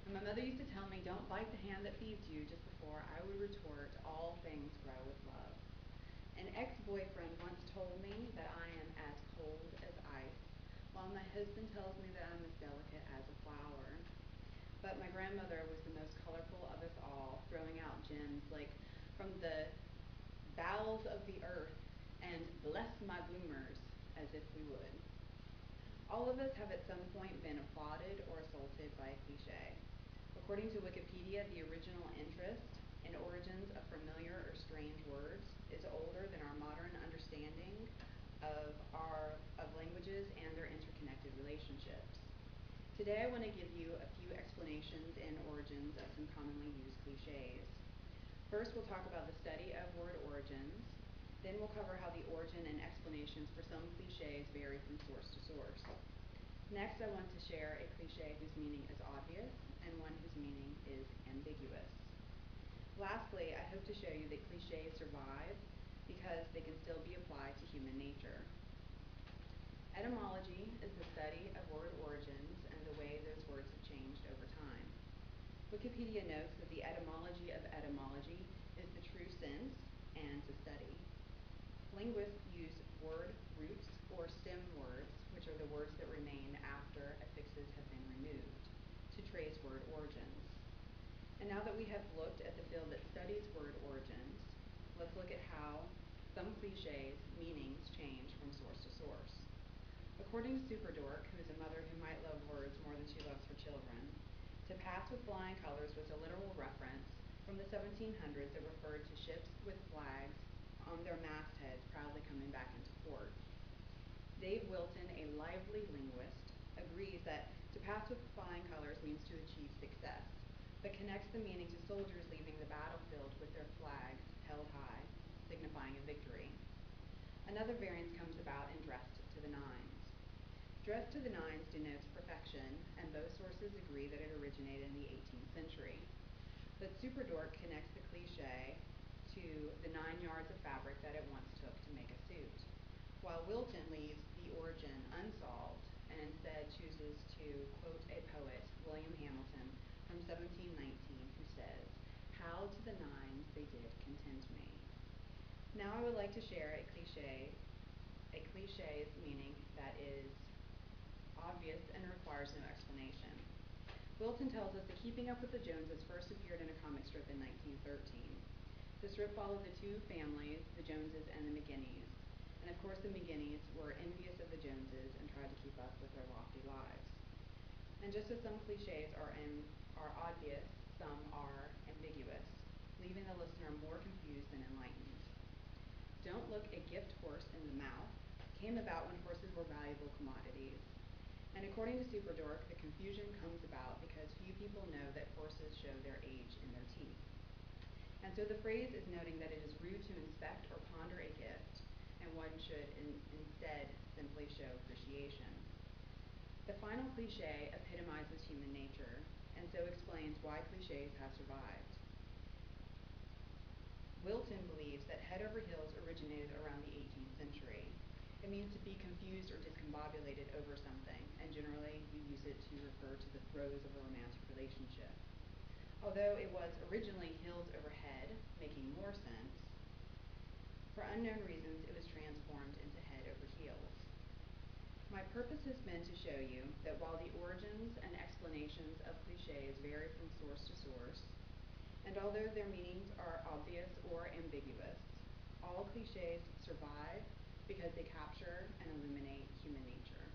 And my mother used to tell me, don't bite the hand that feeds you, just before I would retort, all things grow with love. An ex-boyfriend once told me that I am as cold as ice, while my husband tells me that I'm as delicate as a flower. But my grandmother was the most colorful of us all, throwing out gems like from the bowels of the earth and bless my bloomers as if we would. All of us have at some point been applauded or assaulted by a cliche. According to Wikipedia, the original interest and origins of familiar or strange words is older than our modern understanding of languages and their interconnected relationships. Today I want to give you a few explanations and origins of some commonly used cliches. First, we'll talk about the study of word origins. Then we'll cover how the origin and explanations for some cliches vary from source to source. Next, I want to share a cliche whose meaning is obvious and one whose meaning is ambiguous. Lastly, I hope to show you that cliches survive because they can still be applied to human nature. Etymology is the study of word origins and the way those words have changed over time. Wikipedia notes that the etymology of etymology is the true sense and to study. Linguists use word roots or stem words, which are the words that remain after affixes have been removed, to trace word origins. And now that we have looked at the field that studies word origins, let's look at how some cliches' meanings change from source to source. According to Superdork, who is a mother who might love words more than she loves her children, to pass with flying colors was a literal reference from the 1700s that referred to ships with flags on their mastheads proudly coming back into port. Dave Wilton, a lively linguist, agrees that to pass with flying colors means to achieve success, but connects the meaning to soldiers leaving the battlefield with their flags held high, signifying a victory. Another variance comes about in dressed to the nines. Dressed to the nines denotes perfection, and both sources agree that it originated in the 18th century. But Superdork connects the cliche to the 9 yards of fabric that it once took to make a suit, while Wilton leaves the origin unsolved and instead chooses to quote a poet, William Hamilton, from 1719, who says, "How to the nines they did content me." Now I would like to share a cliché's meaning that is obvious and requires no explanation. Wilton tells us that Keeping Up with the Joneses first appeared in a comic strip in 1913. The strip followed the two families, the Joneses and the McGinneys. And of course the McGinneys were envious of the Joneses and tried to keep up with their lofty lives. And just as some cliches are obvious, some are ambiguous, leaving the listener more confused than enlightened. Don't look a gift horse in the mouth came about when horses were valuable commodities. And according to Superdork, the confusion comes about because few people know that horses show their age in their teeth. And so the phrase is noting that it is rude to inspect or ponder a gift, and one should instead simply show appreciation. The final cliche epitomizes human nature, and so explains why cliches have survived. Wilton believes that head over heels originated around the 18th century. It means to be confused or discombobulated over something, and generally you use it to refer to the throes of a romantic relationship. Although it was originally heels over head, making more sense, for unknown reasons it was transformed into head over heels. My purpose has been to show you that while the origins and explanations of cliches vary from source to source, and although their meanings are obvious or ambiguous, all cliches survive because they capture and illuminate human nature.